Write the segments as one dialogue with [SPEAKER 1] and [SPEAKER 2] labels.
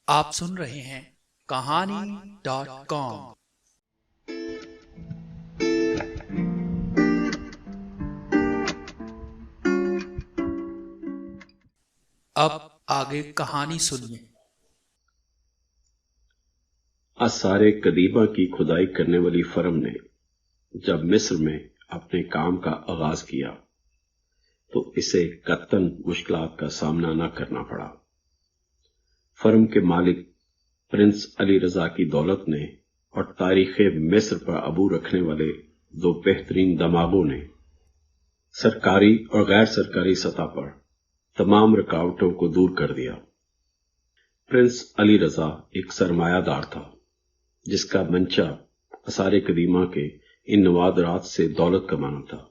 [SPEAKER 1] آپ سن رہے ہیں کہانی .com۔ اب آگے کہانی سنیے۔
[SPEAKER 2] آثار قدیمہ کی کھدائی کرنے والی فرم نے جب مصر میں اپنے کام کا آغاز کیا تو اسے قطعاً مشکلات کا سامنا نہ کرنا پڑا۔ فرم کے مالک پرنس علی رضا کی دولت نے اور تاریخ مصر پر عبور رکھنے والے دو بہترین دماغوں نے سرکاری اور غیر سرکاری سطح پر تمام رکاوٹوں کو دور کر دیا۔ پرنس علی رضا ایک سرمایہ دار تھا جس کا منشا آثار قدیمہ کے ان نوادرات سے دولت کمانا تھا،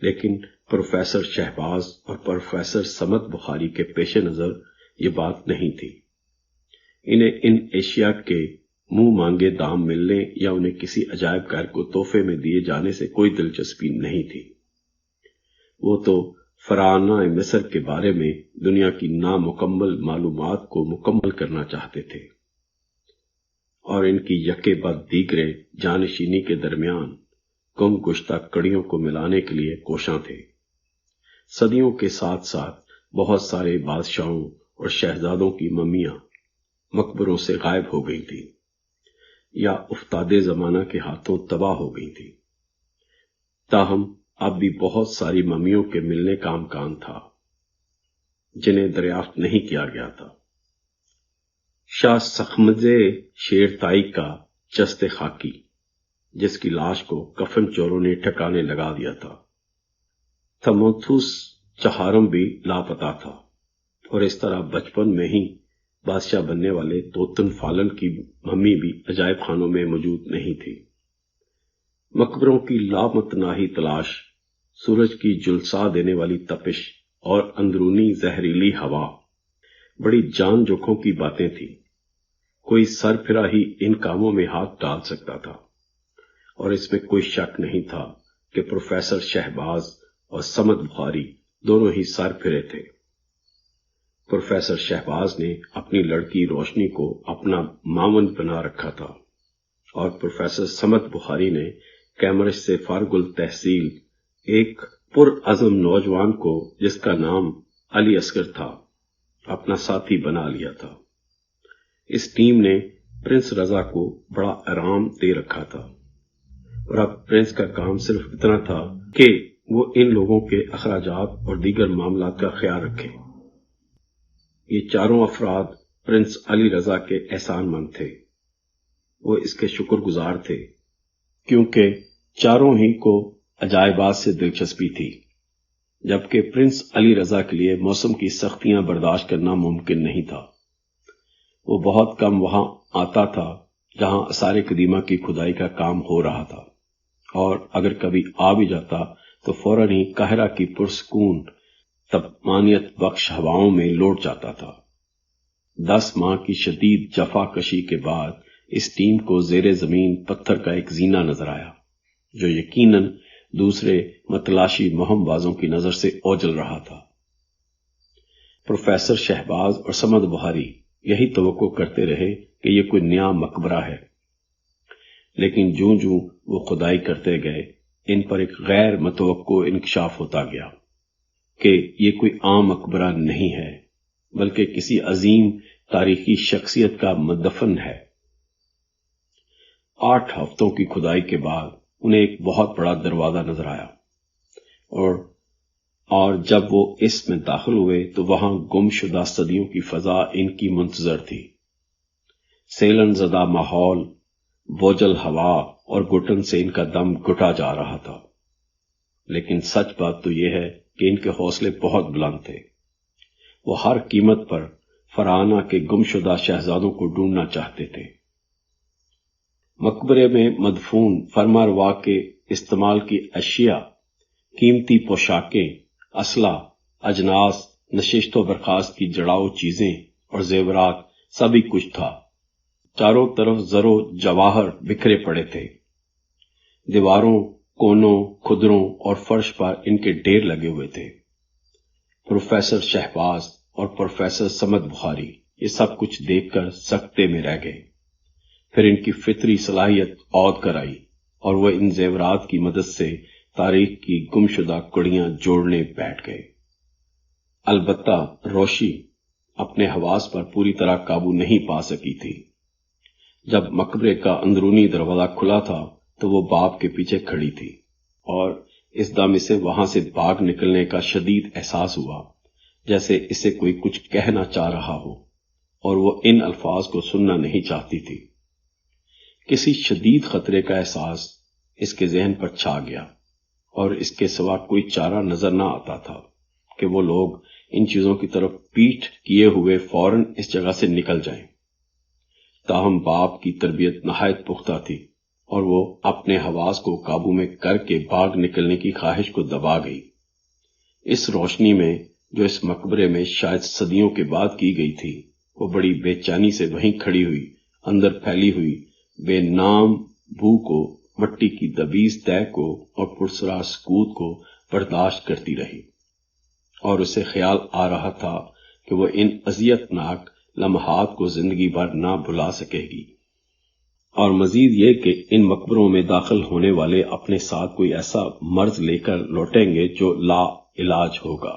[SPEAKER 2] لیکن پروفیسر شہباز اور پروفیسر صمد بخاری کے پیش نظر یہ بات نہیں تھی۔ انہیں ان اشیاء کے منہ مانگے دام ملنے یا انہیں کسی عجائب گھر کو تحفے میں دیے جانے سے کوئی دلچسپی نہیں تھی۔ وہ تو فراعنہ مصر کے بارے میں دنیا کی نامکمل معلومات کو مکمل کرنا چاہتے تھے اور ان کی یکے بعد دیگرے جانشینی کے درمیان گم گشتہ کڑیوں کو ملانے کے لیے کوشاں تھے۔ صدیوں کے ساتھ ساتھ بہت سارے بادشاہوں اور شہزادوں کی ممیاں مقبروں سے غائب ہو گئی تھیں یا افتادے زمانہ کے ہاتھوں تباہ ہو گئی تھیں، تاہم اب بھی بہت ساری ممیوں کے ملنے کا امکان تھا جنہیں دریافت نہیں کیا گیا تھا۔ شاہ سخمزے شیر تائی کا چست خاکی، جس کی لاش کو کفن چوروں نے ٹھکانے لگا دیا تھا، تھموتھوس چہارم بھی لاپتہ تھا، اور اس طرح بچپن میں ہی بادشاہ بننے والے توتن فالن کی ممی بھی عجائب خانوں میں موجود نہیں تھی۔ مقبروں کی لامتناہی تلاش، سورج کی جلسا دینے والی تپش اور اندرونی زہریلی ہوا بڑی جان جوکھوں کی باتیں تھیں۔ کوئی سر پھرا ہی ان کاموں میں ہاتھ ڈال سکتا تھا، اور اس میں کوئی شک نہیں تھا کہ پروفیسر شہباز اور صمد بخاری دونوں ہی سر پھرے تھے۔ پروفیسر شہباز نے اپنی لڑکی روشنی کو اپنا معاون بنا رکھا تھا، اور پروفیسر صمد بخاری نے کیمبرج سے فارغ التحصیل ایک پرعزم نوجوان کو جس کا نام علی اصغر تھا اپنا ساتھی بنا لیا تھا۔ اس ٹیم نے پرنس رضا کو بڑا آرام دے رکھا تھا، اور اب پرنس کا کام صرف اتنا تھا کہ وہ ان لوگوں کے اخراجات اور دیگر معاملات کا خیال رکھے۔ یہ چاروں افراد پرنس علی رضا کے احسان مند تھے۔ وہ اس کے شکر گزار تھے کیونکہ چاروں ہی کو عجائبات سے دلچسپی تھی، جبکہ پرنس علی رضا کے لیے موسم کی سختیاں برداشت کرنا ممکن نہیں تھا۔ وہ بہت کم وہاں آتا تھا جہاں آثار قدیمہ کی کھدائی کا کام ہو رہا تھا، اور اگر کبھی آ بھی جاتا تو فوراً ہی قاہرہ کی پرسکون طمانینت بخش ہواؤں میں لوٹ جاتا تھا۔ 10 ماہ کی شدید جفا کشی کے بعد اس ٹیم کو زیر زمین پتھر کا ایک زینہ نظر آیا، جو یقیناً دوسرے متلاشی مہم بازوں کی نظر سے اوجھل رہا تھا۔ پروفیسر شہباز اور صمد بخاری یہی توقع کرتے رہے کہ یہ کوئی نیا مقبرہ ہے، لیکن جوں جوں وہ کھدائی کرتے گئے ان پر ایک غیر متوقع انکشاف ہوتا گیا کہ یہ کوئی عام مقبرہ نہیں ہے بلکہ کسی عظیم تاریخی شخصیت کا مدفن ہے۔ 8 ہفتوں کی کھدائی کے بعد انہیں ایک بہت بڑا دروازہ نظر آیا، اور جب وہ اس میں داخل ہوئے تو وہاں گم شدہ صدیوں کی فضا ان کی منتظر تھی۔ سیلن زدہ ماحول، بوجھل ہوا اور گھٹن سے ان کا دم گھٹا جا رہا تھا، لیکن سچ بات تو یہ ہے کہ ان کے حوصلے بہت بلند تھے۔ وہ ہر قیمت پر فراعنہ کے گم شدہ شہزادوں کو ڈھونڈنا چاہتے تھے۔ مقبرے میں مدفون فرمانروا کے استعمال کی اشیاء، قیمتی پوشاکیں، اسلحہ، اجناس، نشست و برخاست کی جڑاؤ چیزیں اور زیورات، سبھی کچھ تھا۔ چاروں طرف زر و جواہر بکھرے پڑے تھے۔ دیواروں، کونوں، کھدروں اور فرش پر ان کے ڈھیر لگے ہوئے تھے۔ پروفیسر شہباز اور پروفیسر صمد بخاری یہ سب کچھ دیکھ کر سکتے میں رہ گئے۔ پھر ان کی فطری صلاحیت عود کر آئی اور وہ ان زیورات کی مدد سے تاریخ کی گمشدہ کڑیاں جوڑنے بیٹھ گئے۔ البتہ روشی اپنے حواس پر پوری طرح قابو نہیں پا سکی تھی۔ جب مقبرے کا اندرونی دروازہ کھلا تھا تو وہ باپ کے پیچھے کھڑی تھی اور اس دم اسے وہاں سے بھاگ نکلنے کا شدید احساس ہوا، جیسے اسے کوئی کچھ کہنا چاہ رہا ہو اور وہ ان الفاظ کو سننا نہیں چاہتی تھی۔ کسی شدید خطرے کا احساس اس کے ذہن پر چھا گیا اور اس کے سوا کوئی چارہ نظر نہ آتا تھا کہ وہ لوگ ان چیزوں کی طرف پیٹھ کیے ہوئے فوراً اس جگہ سے نکل جائیں۔ تاہم باپ کی تربیت نہایت پختہ تھی اور وہ اپنے حواس کو قابو میں کر کے بھاگ نکلنے کی خواہش کو دبا گئی۔ اس روشنی میں جو اس مقبرے میں شاید صدیوں کے بعد کی گئی تھی، وہ بڑی بے چینی سے وہیں کھڑی ہوئی، اندر پھیلی ہوئی بے نام بو کو، مٹی کی دبیز تہ کو اور پرسرا سکوت کو برداشت کرتی رہی، اور اسے خیال آ رہا تھا کہ وہ ان اذیت ناک لمحات کو زندگی بھر نہ بھلا سکے گی، اور مزید یہ کہ ان مقبروں میں داخل ہونے والے اپنے ساتھ کوئی ایسا مرض لے کر لوٹیں گے جو لا علاج ہوگا۔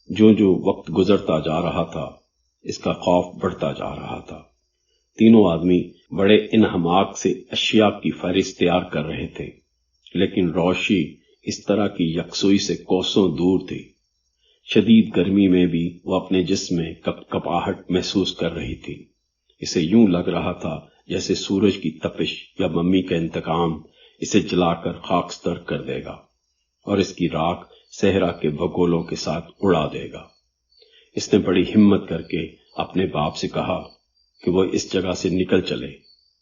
[SPEAKER 2] جو وقت گزرتا جا رہا تھا اس کا خوف بڑھتا جا رہا تھا۔ تینوں آدمی بڑے انہماک سے اشیاء کی فہرست تیار کر رہے تھے، لیکن روشی اس طرح کی یکسوئی سے کوسوں دور تھی۔ شدید گرمی میں بھی وہ اپنے جسم میں کپ کپاہٹ محسوس کر رہی تھی۔ اسے یوں لگ رہا تھا جیسے سورج کی تپش یا ممی کا انتقام اسے جلا کر خاکستر کر دے گا اور اس کی راکھ صحرا کے بھگولوں کے ساتھ اڑا دے گا۔ اس نے بڑی ہمت کر کے اپنے باپ سے کہا کہ وہ اس جگہ سے نکل چلے،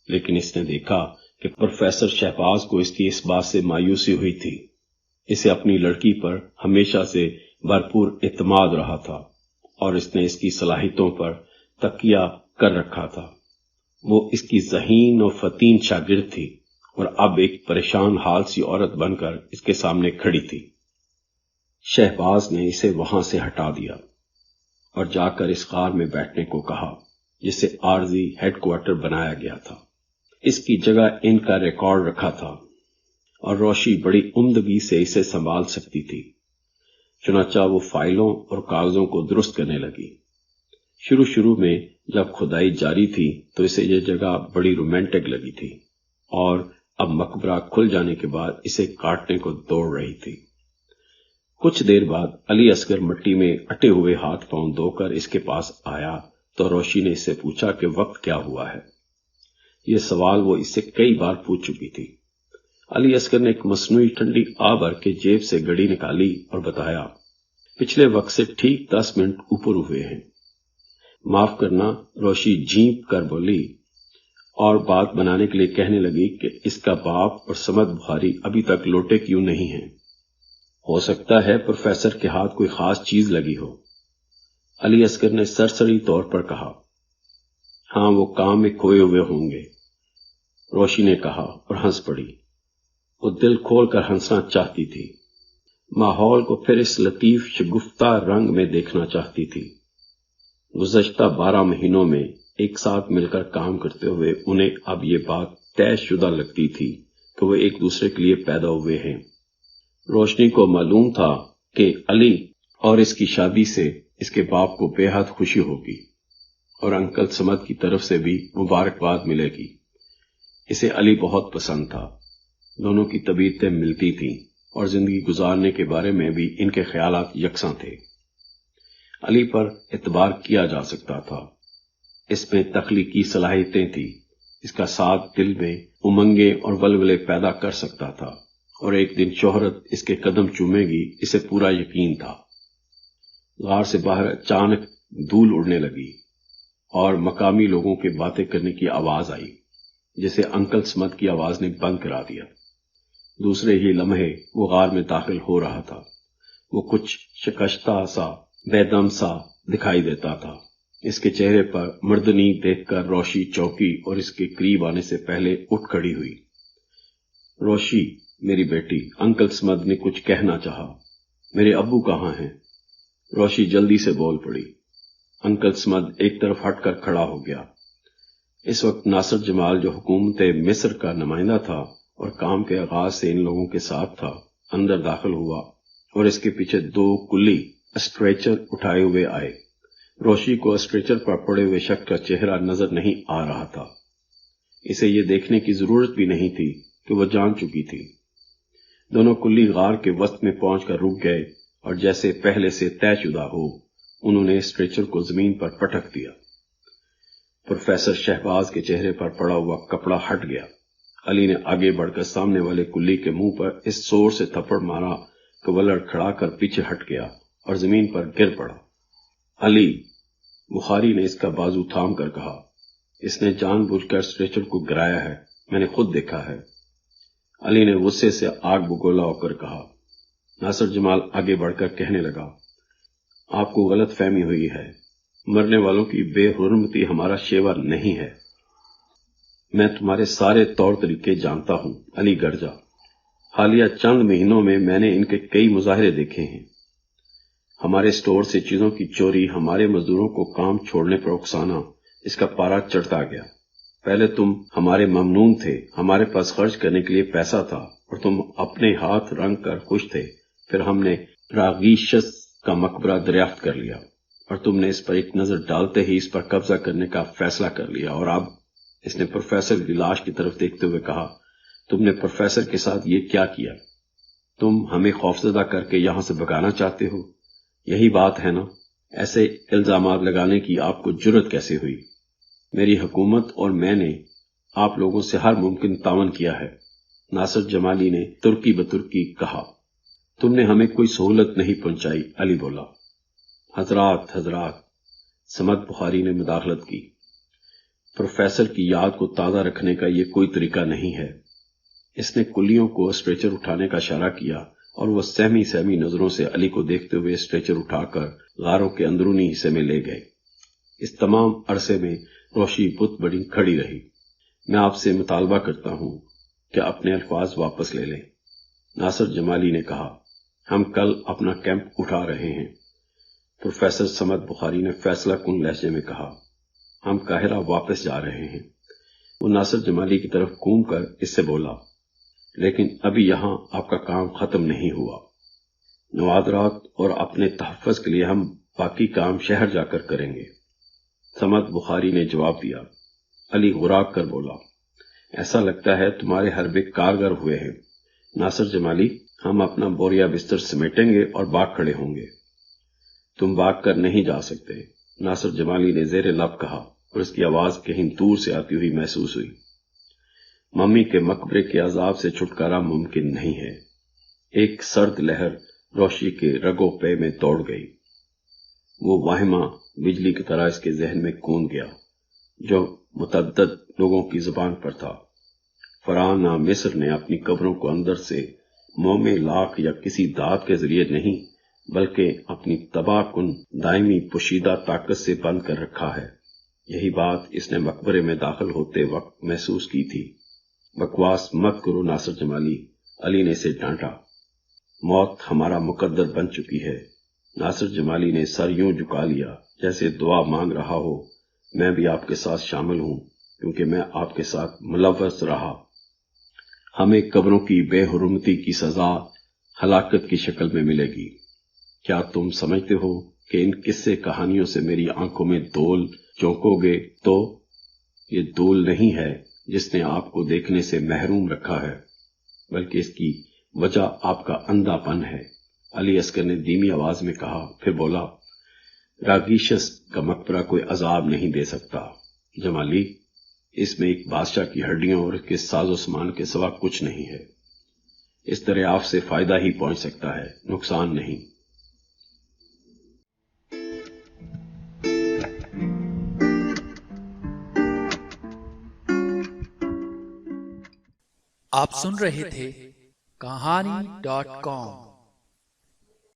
[SPEAKER 2] لیکن اس نے دیکھا کہ پروفیسر شہباز کو اس کی اس بات سے مایوسی ہوئی تھی۔ اسے اپنی لڑکی پر ہمیشہ سے بھرپور اعتماد رہا تھا اور اس نے اس کی صلاحیتوں پر تکیہ کر رکھا تھا۔ وہ اس کی ذہین و فتین شاگرد تھی اور اب ایک پریشان حال سی عورت بن کر اس کے سامنے کھڑی تھی۔ شہباز نے اسے وہاں سے ہٹا دیا اور جا کر اس غار میں بیٹھنے کو کہا جسے عارضی ہیڈ کوارٹر بنایا گیا تھا۔ اس کی جگہ ان کا ریکارڈ رکھا تھا اور روشی بڑی عمدگی سے اسے سنبھال سکتی تھی۔ چنانچہ وہ فائلوں اور کاغذوں کو درست کرنے لگی۔ شروع میں جب کھدائی جاری تھی تو اسے یہ جگہ بڑی رومانٹک لگی تھی، اور اب مقبرہ کھل جانے کے بعد اسے کاٹنے کو دوڑ رہی تھی۔ کچھ دیر بعد علی اصغر مٹی میں اٹے ہوئے ہاتھ پاؤں دھو کر اس کے پاس آیا تو روشی نے اس سے پوچھا کہ وقت کیا ہوا ہے۔ یہ سوال وہ اس سے کئی بار پوچھ چکی تھی۔ علی اصغر نے ایک مصنوعی ٹھنڈی آب بھر کے جیب سے گھڑی نکالی اور بتایا، پچھلے وقت سے ٹھیک 10 منٹ اوپر ہوئے ہیں۔ معاف کرنا، روشی جھینپ کر بولی اور بات بنانے کے لیے کہنے لگی کہ اس کا باپ اور سمد بخاری ابھی تک لوٹے کیوں نہیں ہیں؟ ہو سکتا ہے پروفیسر کے ہاتھ کوئی خاص چیز لگی ہو۔ علی اصغر نے سرسری طور پر کہا، ہاں وہ کام میں کھوئے ہوئے ہوں گے۔ روشی نے کہا اور ہنس پڑی۔ وہ دل کھول کر ہنسنا چاہتی تھی، ماحول کو پھر اس لطیف شگفتہ رنگ میں دیکھنا چاہتی تھی۔ گزشتہ 12 مہینوں میں ایک ساتھ مل کر کام کرتے ہوئے انہیں اب یہ بات طے شدہ لگتی تھی کہ وہ ایک دوسرے کے لیے پیدا ہوئے ہیں۔ روشنی کو معلوم تھا کہ علی اور اس کی شادی سے اس کے باپ کو بے حد خوشی ہوگی اور انکل سمد کی طرف سے بھی مبارکباد ملے گی۔ اسے علی بہت پسند تھا، دونوں کی طبیعتیں ملتی تھیں اور زندگی گزارنے کے بارے میں بھی ان کے خیالات یکساں تھے۔ علی پر اعتبار کیا جا سکتا تھا، اس میں تخلیقی صلاحیتیں تھیں، اس کا ساتھ دل میں امنگیں اور ولولے پیدا کر سکتا تھا، اور ایک دن شہرت اس کے قدم چومے گی، اسے پورا یقین تھا۔ غار سے باہر اچانک دھول اڑنے لگی اور مقامی لوگوں کے باتیں کرنے کی آواز آئی، جسے انکل سمت کی آواز نے بند کرا دیا۔ دوسرے ہی لمحے وہ غار میں داخل ہو رہا تھا۔ وہ کچھ شکستہ سا، بے دم سا دکھائی دیتا تھا۔ اس کے چہرے پر مردنی دیکھ کر روشی چوکی اور اس کے قریب آنے سے پہلے اٹھ کھڑی ہوئی۔ روشی میری بیٹی، انکل سمد نے کچھ کہنا چاہا، میرے ابو کہاں ہیں؟ روشی جلدی سے بول پڑی، انکل سمد ایک طرف ہٹ کر کھڑا ہو گیا۔ اس وقت ناصر جمال جو حکومت مصر کا نمائندہ تھا اور کام کے آغاز سے ان لوگوں کے ساتھ تھا، اندر داخل ہوا اور اس کے پیچھے 2 کلی اسٹریچر اٹھائے ہوئے آئے۔ روشی کو اسٹریچر پر پڑے ہوئے شخص کا چہرہ نظر نہیں آ رہا تھا۔ اسے یہ دیکھنے کی ضرورت بھی نہیں تھی کہ وہ جان چکی تھی۔ دونوں کلی غار کے وسط میں پہنچ کر رک گئے اور جیسے پہلے سے طے شدہ ہو انہوں نے اسٹریچر کو زمین پر پٹک دیا۔ پروفیسر شہباز کے چہرے پر پڑا ہوا کپڑا ہٹ گیا۔ علی نے آگے بڑھ کر سامنے والے کلی کے منہ پر اس زور سے تھپڑ مارا کہ وہ لڑکھڑا کر پیچھے ہٹ گیا اور زمین پر گر پڑا۔ علی، بخاری نے اس کا بازو تھام کر کہا، اس نے جان بوجھ کر اسٹریچر کو گرایا ہے، میں نے خود دیکھا ہے۔ علی نے غصے سے آگ بگولا ہو کر کہا۔ ناصر جمال آگے بڑھ کر کہنے لگا، آپ کو غلط فہمی ہوئی ہے، مرنے والوں کی بے حرمتی ہمارا شیوا نہیں ہے۔ میں تمہارے سارے طور طریقے جانتا ہوں علی گرجا۔ حالیہ چند مہینوں میں میں نے ان کے کئی مظاہرے دیکھے ہیں۔ ہمارے سٹور سے چیزوں کی چوری، ہمارے مزدوروں کو کام چھوڑنے پر اکسانا، اس کا پارا چڑھتا گیا۔ پہلے تم ہمارے ممنون تھے، ہمارے پاس خرچ کرنے کے لیے پیسہ تھا اور تم اپنے ہاتھ رنگ کر خوش تھے۔ پھر ہم نے راغیشس کا مقبرہ دریافت کر لیا اور تم نے اس پر ایک نظر ڈالتے ہی اس پر قبضہ کرنے کا فیصلہ کر لیا، اور اب اس نے پروفیسر کی لاش کی طرف دیکھتے ہوئے کہا، تم نے پروفیسر کے ساتھ یہ کیا کیا؟ تم ہمیں خوفزدہ کر کے یہاں سے بھگانا چاہتے ہو، یہی بات ہے نا؟ ایسے الزامات لگانے کی آپ کو جرت کیسے ہوئی؟ میری حکومت اور میں نے آپ لوگوں سے ہر ممکن تعاون کیا ہے، ناصر جمالی نے ترکی بترکی کہا۔ تم نے ہمیں کوئی سہولت نہیں پہنچائی، علی بولا۔ حضرات، سمد بخاری نے مداخلت کی، پروفیسر کی یاد کو تازہ رکھنے کا یہ کوئی طریقہ نہیں ہے۔ اس نے کلیوں کو اسٹریچر اٹھانے کا اشارہ کیا اور وہ سہمی نظروں سے علی کو دیکھتے ہوئے اسٹریچر اٹھا کر غاروں کے اندرونی حصے میں لے گئے۔ اس تمام عرصے میں روشی بت بڑی کھڑی رہی۔ میں آپ سے مطالبہ کرتا ہوں کہ اپنے الفاظ واپس لے لیں، ناصر جمالی نے کہا۔ ہم کل اپنا کیمپ اٹھا رہے ہیں، پروفیسر سمد بخاری نے فیصلہ کن لہجے میں کہا۔ ہم قاہرہ واپس جا رہے ہیں۔ وہ ناصر جمالی کی طرف گھوم کر اس سے بولا، لیکن ابھی یہاں آپ کا کام ختم نہیں ہوا۔ نوادرات اور اپنے تحفظ کے لیے ہم باقی کام شہر جا کر کریں گے، سمد بخاری نے جواب دیا۔ علی غراق کر بولا، ایسا لگتا ہے تمہارے حربے کارگر ہوئے ہیں۔ ناصر جمالی، ہم اپنا بوریا بستر سمیٹیں گے اور باغ کھڑے ہوں گے۔ تم باغ کر نہیں جا سکتے، ناصر جمالی نے زیر لب کہا اور اس کی آواز کہیں دور سے آتی ہوئی محسوس ہوئی۔ ممی کے مقبرے کے عذاب سے چھٹکارا ممکن نہیں ہے۔ ایک سرد لہر روشی کے رگو پے میں دوڑ گئی۔ وہ واہمہ بجلی کی طرح اس کے ذہن میں کون گیا جو متعدد لوگوں کی زبان پر تھا۔ فراعنہ مصر نے اپنی قبروں کو اندر سے موم لاکھ یا کسی دھات کے ذریعے نہیں بلکہ اپنی تباہ کن دائمی پوشیدہ طاقت سے بند کر رکھا ہے۔ یہی بات اس نے مقبرے میں داخل ہوتے وقت محسوس کی تھی۔ بکواس مت کرو ناصر جمالی، علی نے اسے ڈانٹا۔ موت ہمارا مقدر بن چکی ہے۔ ناصر جمالی نے سر یوں جھکا لیا جیسے دعا مانگ رہا ہو، میں بھی آپ کے ساتھ شامل ہوں کیونکہ میں آپ کے ساتھ ملوث رہا۔ ہمیں قبروں کی بے حرمتی کی سزا ہلاکت کی شکل میں ملے گی۔ کیا تم سمجھتے ہو کہ ان قصے کہانیوں سے میری آنکھوں میں دول چونکو گے تو؟ یہ دول نہیں ہے جس نے آپ کو دیکھنے سے محروم رکھا ہے، بلکہ اس کی وجہ آپ کا اندھا پن ہے، علی اصغر نے دھیمی آواز میں کہا۔ پھر بولا، راگیشس کا مقبرہ کوئی عذاب نہیں دے سکتا جمالی، اس میں ایک بادشاہ کی ہڈیوں اور اس کے ساز و سامان کے سوا کچھ نہیں ہے۔ اس دریافت سے فائدہ ہی پہنچ سکتا ہے، نقصان نہیں۔
[SPEAKER 1] آپ سن رہے تھے کہانی.com